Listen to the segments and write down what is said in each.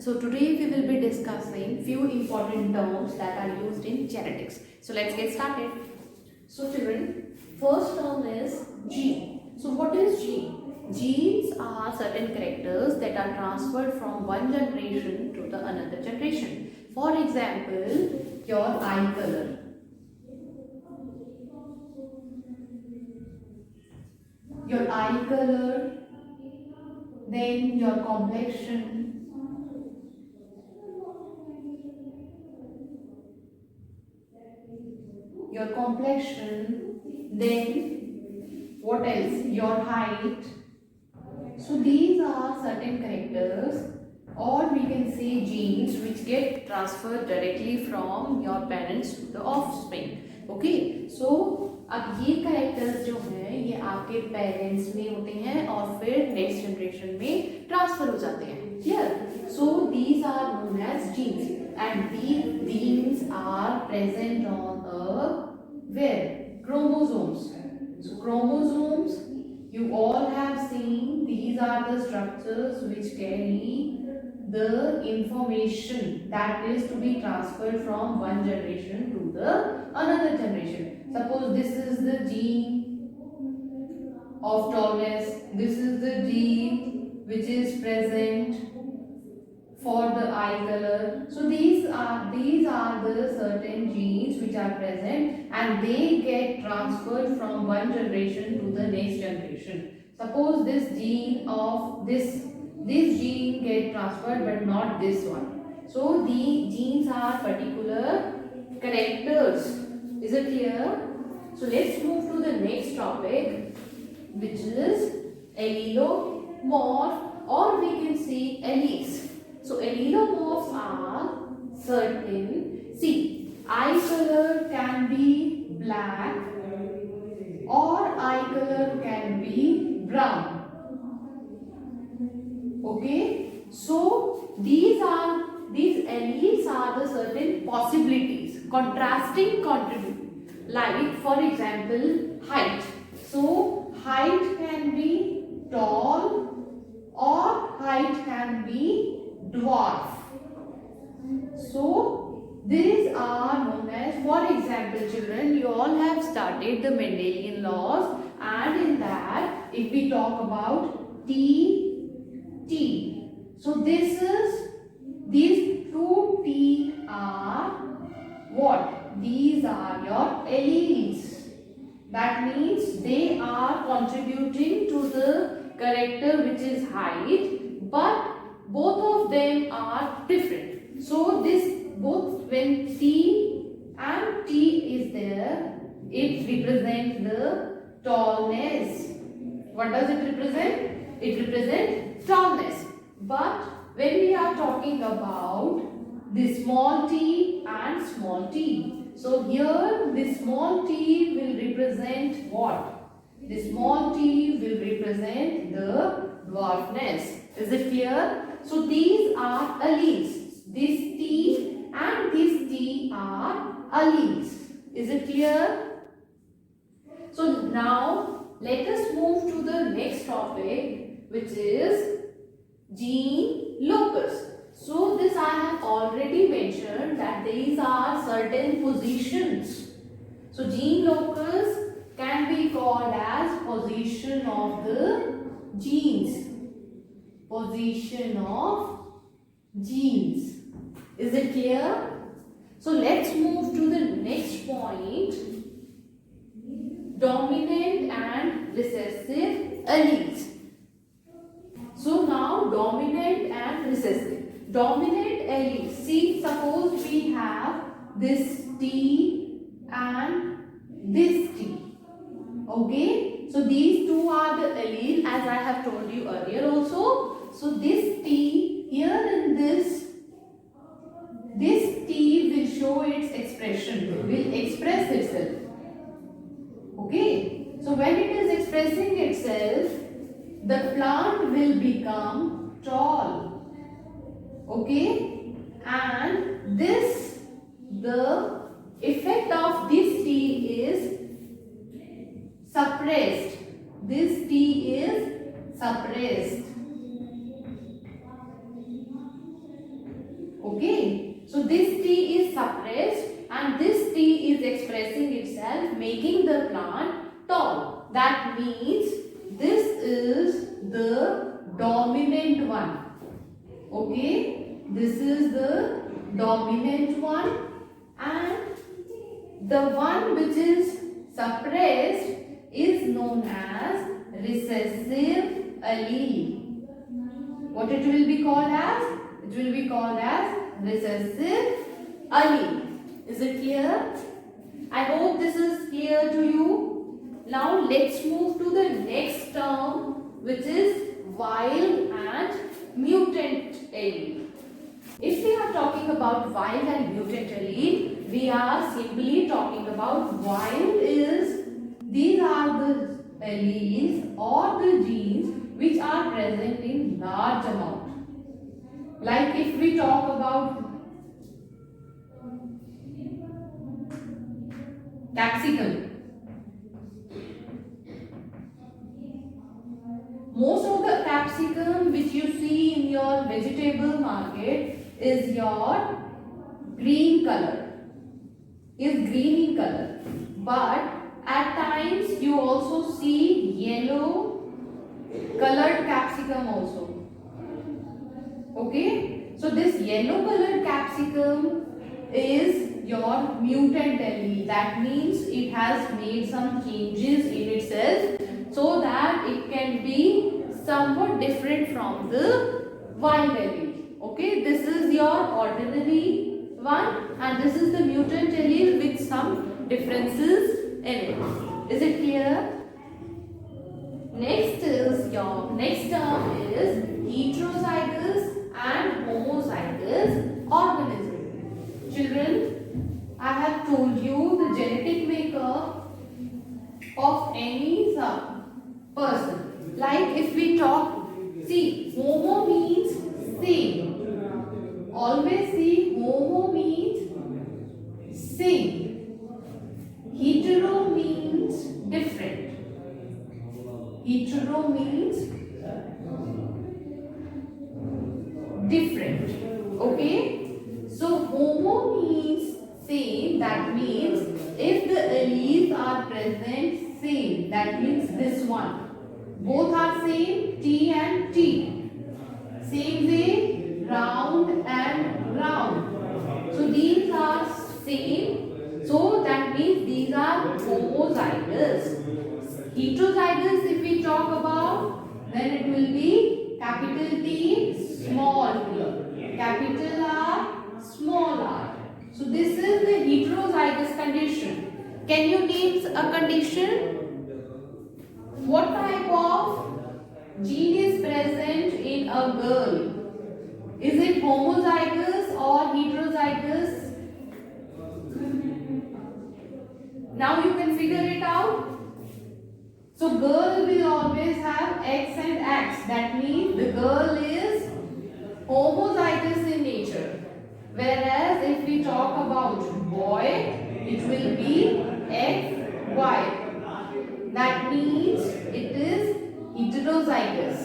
So today we will be discussing few important terms that are used in genetics. So let's get started. So children, first term is gene. So what is gene? Genes are certain characters that are transferred from one generation to the another generation. For example, your eye color. Your eye color, then your complexion, then what else? Your height. So these are certain characters, or we can say genes, which get transferred directly from your parents to the offspring. Okay, so अब ये characters जो हैं ये आपके parents में होते हैं और फिर next generation में transfer हो जाते हैं. Clear? So these are known as genes, and these genes are present on where? Chromosomes. So chromosomes, you all have seen, these are the structures which carry the information that is to be transferred from one generation to the another generation. Suppose this is the gene of tallness, this is the gene which is present for the eye color. So these are the certain genes which are present, and they get transferred from one generation to the next generation. Suppose this gene of this gene get transferred, but not this one. So the genes are particular characters. Is it clear? So let's move to the next topic, which is allelomorph, or we can say alleles. So allelomorphs are certain. See, eye color can be black or eye color can be brown. Okay, so these alleles are the certain possibilities, contrasting contribute. Like for example, height. So height can be tall or height can be dwarf. So these are known as, for example children, you all have studied the Mendelian laws, and in that if we talk about T. So these two T are what? These are your alleles. That means they are contributing to the character which is height, but both of them are different. So this both, when T and T is there, it represents the tallness. What does it represent? It represents tallness. But when we are talking about the small t and small t, so here the small t will represent what? The small t will represent the dwarfness. Is it clear? So these are alleles. This T and this T are alleles. Is it clear? So now let us move to the next topic, which is gene locus. So this I have already mentioned that these are certain positions. So gene locus can be called as position of the genes. Position of genes. Is it clear? So let's move to the next point. Dominant and recessive alleles. So now dominant and recessive. Dominant alleles. See, suppose we have this T and this T. Okay. So these two are the allele, as I have told you earlier also. So this T here in this T will show its expression, will express itself. Okay. So when it is expressing itself, the plant will become tall. Okay. And this, the effect of this T is suppressed. This T is suppressed. Okay, so this T is suppressed and this T is expressing itself, making the plant tall. That means this is the dominant one. Okay, this is the dominant one, and the one which is suppressed is known as recessive allele. What it will be called as? It will be called as recessive allele. Is it clear? I hope this is clear to you. Now let's move to the next term, which is wild and mutant allele. If we are talking about wild and mutant allele, we are simply talking about wild is, these are the alleles or the genes which are present in large amount. Like if we talk about capsicum, most of the capsicum which you see in your vegetable market is your green color, is green in color, but at times you also see yellow colored capsicum also. Okay, so this yellow colored capsicum is your mutant allele. That means it has made some changes in itself so that it can be somewhat different from the wild allele. Okay, this is your ordinary one and this is the mutant allele with some differences in it. Is it clear? Next term is heterozygous and homozygous organism. Children, I have told you the genetic makeup of any person. Like if we talk, see, homo means same. Always see, homo means same. Hetero means different. Hetero means different. Okay, so homo means same. That means if the alleles are present same, that means this one, both are same, T and T, same way, round and round, so these are same, so that means these are homozygous. Heterozygous if we talk about, then it will be capital T, small t, capital R, small r. So this is the heterozygous condition. Can you name a condition? What type of gene is present in a girl? Is it homozygous or heterozygous? Now you can figure it out. So girl will always have X and X. That means the girl is homozygous in nature. Whereas if we talk about boy, it will be X, Y. That means it is heterozygous.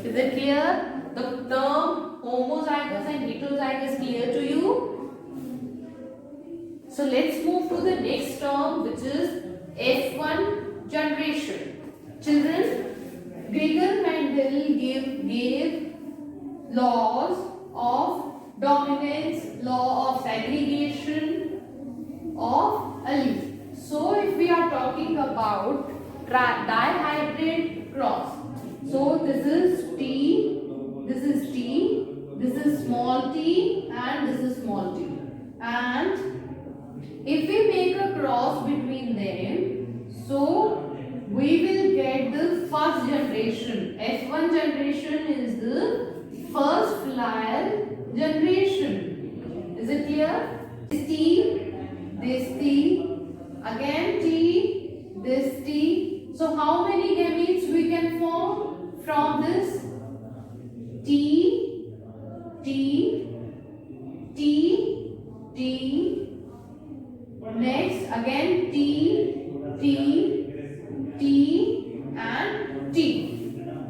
Is it clear? The term homozygous and heterozygous clear to you? So let's move to the next term, which is F1 generation. Children, Gregor Mendel gave laws of dominance, law of segregation of alleles. So if we are talking about dihybrid cross, so this is T, this is T, this is small t and this is small t, and if we make a cross between them, so we will get the first generation. F1 generation is the first filial generation. Is it clear? This T, again T, this T. So how many gametes we can form from this? T, T, T, T. Next again T, T, T and T.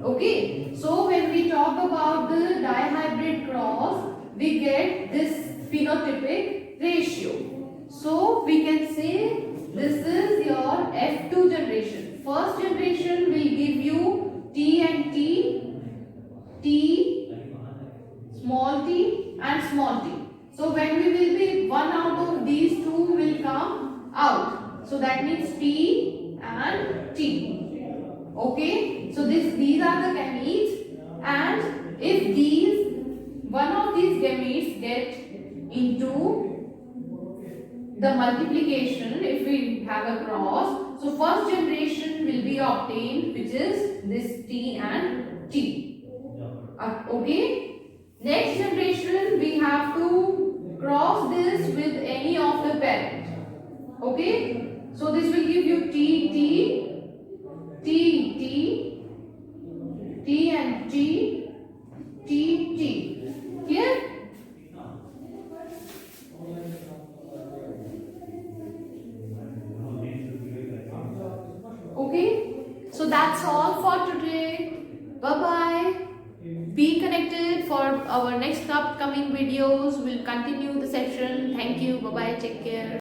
Okay. So when we talk about the dihybrid cross, we get this phenotypic ratio. So we can say this is your F2 generation. First generation will give you T and T, T, small t and small t. So when we will be one out of these two will come out. So that means T and T. Okay. So these are the gametes, and if these one of these gametes get into the multiplication, if we have a cross, so first generation will be obtained, which is this T and T. Okay. Next generation we have to cross this with any of the parent. Okay. So this will give you T, T, T, T, T and T, T, T. Clear? Okay. So that's all for today. Bye bye. Be connected for our next upcoming videos. We'll continue the session. Thank you. Bye bye. Take care.